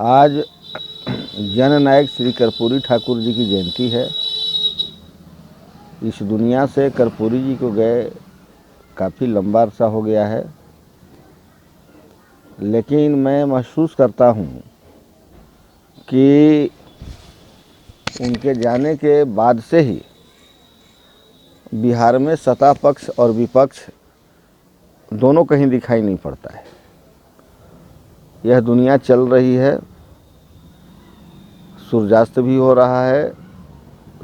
आज जननायक श्री कर्पूरी ठाकुर जी की जयंती है। इस दुनिया से कर्पूरी जी को गए काफ़ी लंबा अरसा हो गया है, लेकिन मैं महसूस करता हूँ कि उनके जाने के बाद से ही बिहार में सत्ता पक्ष और विपक्ष दोनों कहीं दिखाई नहीं पड़ता है। यह दुनिया चल रही है, सूर्यास्त भी हो रहा है,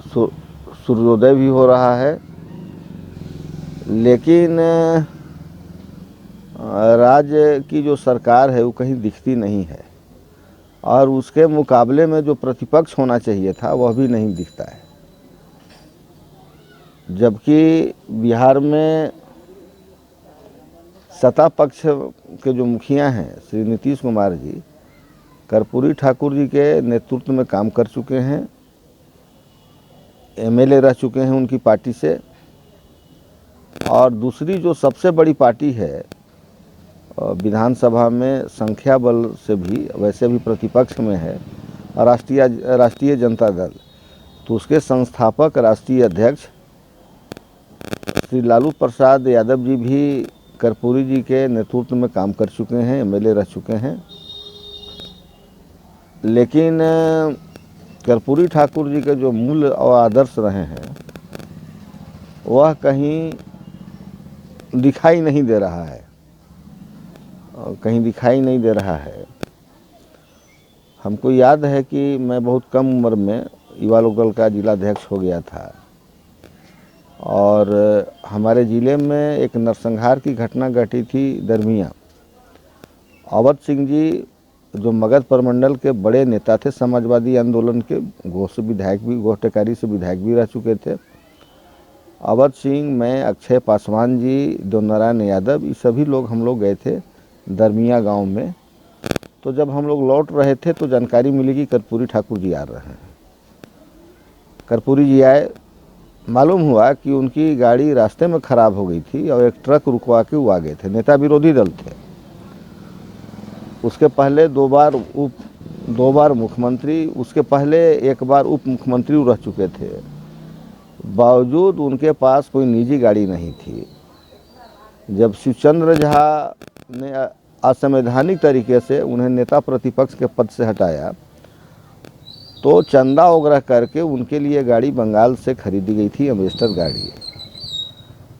सूर्योदय भी हो रहा है, लेकिन राज्य की जो सरकार है वो कहीं दिखती नहीं है और उसके मुकाबले में जो प्रतिपक्ष होना चाहिए था वह भी नहीं दिखता है। जबकि बिहार में सत्ता पक्ष के जो मुखिया हैं श्री नीतीश कुमार जी कर्पूरी ठाकुर जी के नेतृत्व में काम कर चुके हैं, एमएलए रह चुके हैं उनकी पार्टी से। और दूसरी जो सबसे बड़ी पार्टी है विधानसभा में संख्या बल से भी वैसे भी प्रतिपक्ष में है, राष्ट्रीय जनता दल, तो उसके संस्थापक राष्ट्रीय अध्यक्ष श्री लालू प्रसाद यादव जी भी कर्पूरी जी के नेतृत्व में काम कर चुके हैं, एमएलए रह चुके हैं। लेकिन कर्पूरी ठाकुर जी के जो मूल्य और आदर्श रहे हैं वह कहीं दिखाई नहीं दे रहा है, हमको याद है कि मैं बहुत कम उम्र में युवा लोकदल का जिलाध्यक्ष हो गया था और हमारे ज़िले में एक नरसंहार की घटना घटी थी दरमिया। अवध सिंह जी जो मगध प्रमंडल के बड़े नेता थे, समाजवादी आंदोलन के, गोह टेकारी से विधायक भी रह चुके थे। अवध सिंह, मैं, अक्षय पासवान जी, देवनारायण यादव, ये सभी लोग हम लोग गए थे दरमिया गांव में। तो जब हम लोग लौट रहे थे तो जानकारी मिली कि कर्पूरी ठाकुर जी आ रहे हैं। कर्पूरी जी आए, मालूम हुआ कि उनकी गाड़ी रास्ते में ख़राब हो गई थी और एक ट्रक रुकवा के वो आ गए थे। नेता विरोधी दल थे। उसके पहले दो बार मुख्यमंत्री, उसके पहले एक बार उप मुख्यमंत्री रह चुके थे। बावजूद उनके पास कोई निजी गाड़ी नहीं थी। जब शिवचंद्र झा ने असंवैधानिक तरीके से उन्हें नेता प्रतिपक्ष के पद से हटाया तो चंदा वगैरह करके उनके लिए गाड़ी बंगाल से खरीदी गई थी, एम्बेसडर गाड़ी।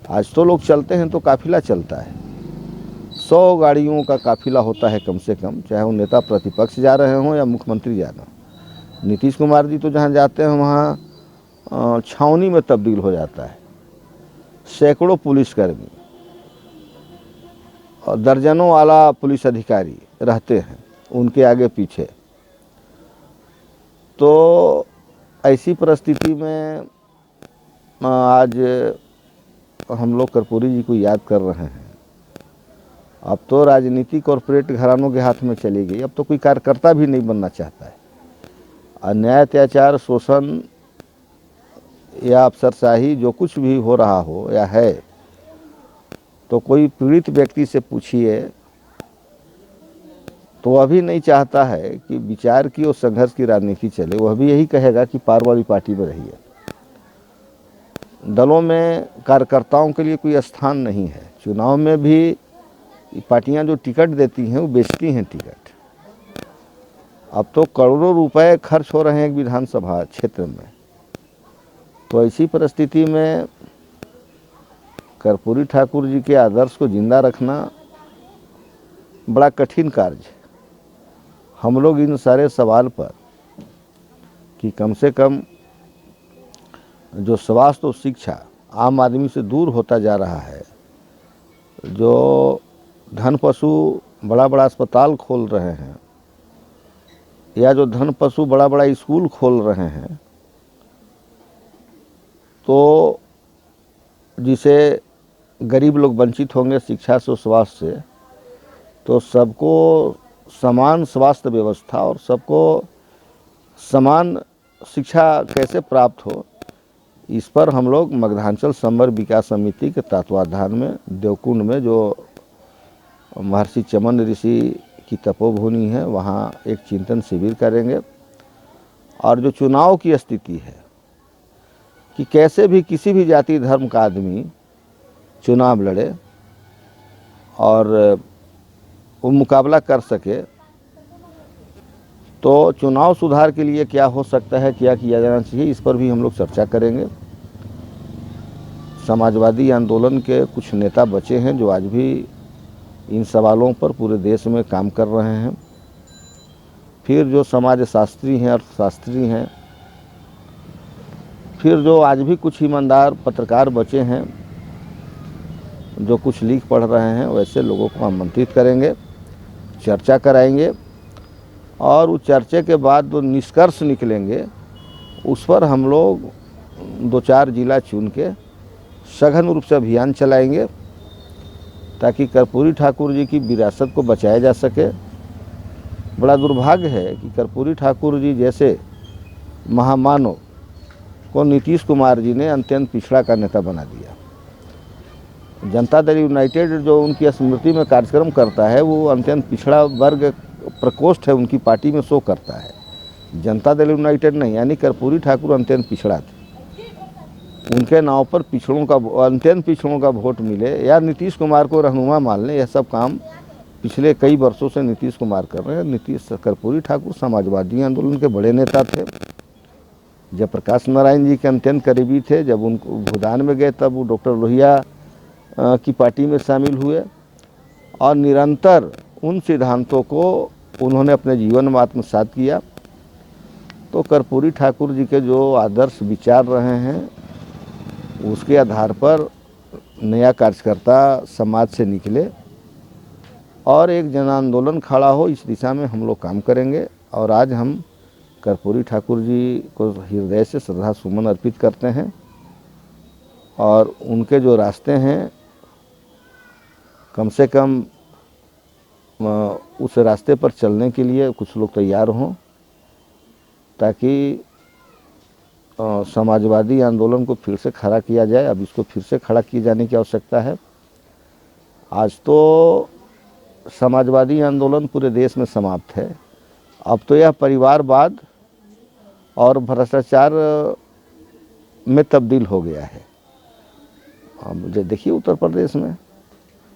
आज तो लोग चलते हैं तो काफिला चलता है, 100 गाड़ियों का काफिला होता है कम से कम, चाहे वो नेता प्रतिपक्ष जा रहे हों या मुख्यमंत्री जा रहे हों। नीतीश कुमार जी तो जहाँ जाते हैं वहाँ छावनी में तब्दील हो जाता है। सैकड़ों पुलिसकर्मी और दर्जनों आला पुलिस अधिकारी रहते हैं उनके आगे पीछे। तो ऐसी परिस्थिति में आज हम लोग कर्पूरी जी को याद कर रहे हैं। अब तो राजनीति कॉरपोरेट घरानों के हाथ में चली गई, अब तो कोई कार्यकर्ता भी नहीं बनना चाहता है। अन्याय, अत्याचार, शोषण या अफसरशाही जो कुछ भी हो रहा हो या है, तो कोई पीड़ित व्यक्ति से पूछिए तो वह भी नहीं चाहता है कि विचार की और संघर्ष की राजनीति चले। वह भी यही कहेगा कि पार वाली पार्टी में रहिए। दलों में कार्यकर्ताओं के लिए कोई स्थान नहीं है। चुनाव में भी पार्टियां जो टिकट देती हैं वो बेचती हैं टिकट। अब तो करोड़ों रुपए खर्च हो रहे हैं एक विधानसभा क्षेत्र में। तो ऐसी परिस्थिति में कर्पूरी ठाकुर जी के आदर्श को जिंदा रखना बड़ा कठिन कार्य है। हम लोग इन सारे सवाल पर कि कम से कम जो स्वास्थ्य और शिक्षा आम आदमी से दूर होता जा रहा है, जो धन पशु बड़ा बड़ा अस्पताल खोल रहे हैं या जो धन पशु बड़ा बड़ा स्कूल खोल रहे हैं, तो जिसे गरीब लोग वंचित होंगे शिक्षा से, स्वास्थ्य से, तो सबको समान स्वास्थ्य व्यवस्था और सबको समान शिक्षा कैसे प्राप्त हो, इस पर हम लोग मगधांचल समर विकास समिति के तत्वाधान में देवकुंड में जो महर्षि चमन ऋषि की तपोभूमि है, वहाँ एक चिंतन शिविर करेंगे। और जो चुनाव की स्थिति है कि कैसे भी किसी भी जाति धर्म का आदमी चुनाव लड़े और वो मुकाबला कर सके, तो चुनाव सुधार के लिए क्या हो सकता है, क्या किया जाना चाहिए, इस पर भी हम लोग चर्चा करेंगे। समाजवादी आंदोलन के कुछ नेता बचे हैं जो आज भी इन सवालों पर पूरे देश में काम कर रहे हैं। फिर जो समाजशास्त्री हैं, अर्थशास्त्री हैं, फिर जो आज भी कुछ ईमानदार पत्रकार बचे हैं जो कुछ लिख पढ़ रहे हैं, वैसे लोगों को आमंत्रित करेंगे, चर्चा कराएंगे और उस चर्चा के बाद जो निष्कर्ष निकलेंगे उस पर हम लोग 2-4 जिला चुन के सघन रूप से अभियान चलाएंगे ताकि कर्पूरी ठाकुर जी की विरासत को बचाया जा सके। बड़ा दुर्भाग्य है कि कर्पूरी ठाकुर जी जैसे महामानव को नीतीश कुमार जी ने अत्यंत पिछड़ा का नेता बना दिया। जनता दल यूनाइटेड जो उनकी स्मृति में कार्यक्रम करता है वो अत्यंत पिछड़ा वर्ग प्रकोष्ठ है, उनकी पार्टी में शो करता है। जनता दल यूनाइटेड नहीं, यानी कर्पूरी ठाकुर अत्यंत पिछड़ा थे। उनके नाव पर अत्यंत पिछड़ों का वोट मिले या नीतीश कुमार को रहनुमा मान लें, यह सब काम पिछले कई वर्षों से नीतीश कुमार कर रहे हैं। कर्पूरी ठाकुर समाजवादी आंदोलन के बड़े नेता थे, जयप्रकाश नारायण जी के अत्यंत करीबी थे। जब उनको भूदान में गए तब वो डॉक्टर लोहिया की पार्टी में शामिल हुए और निरंतर उन सिद्धांतों को उन्होंने अपने जीवन में आत्मसात किया। तो कर्पूरी ठाकुर जी के जो आदर्श विचार रहे हैं उसके आधार पर नया कार्यकर्ता समाज से निकले और एक जन आंदोलन खड़ा हो, इस दिशा में हम लोग काम करेंगे। और आज हम कर्पूरी ठाकुर जी को हृदय से श्रद्धा सुमन अर्पित करते हैं और उनके जो रास्ते हैं कम से कम उस रास्ते पर चलने के लिए कुछ लोग तैयार हों ताकि समाजवादी आंदोलन को फिर से खड़ा किया जाए। अब इसको फिर से खड़ा किए जाने की आवश्यकता है। आज तो समाजवादी आंदोलन पूरे देश में समाप्त है, अब तो यह परिवारवाद और भ्रष्टाचार में तब्दील हो गया है। अब देखिए उत्तर प्रदेश में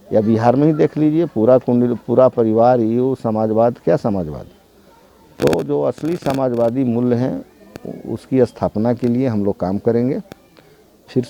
या बिहार में ही देख लीजिए, पूरा परिवार ये समाजवाद, क्या समाजवाद। तो जो असली समाजवादी मूल्य हैं उसकी स्थापना के लिए हम लोग काम करेंगे। फिर से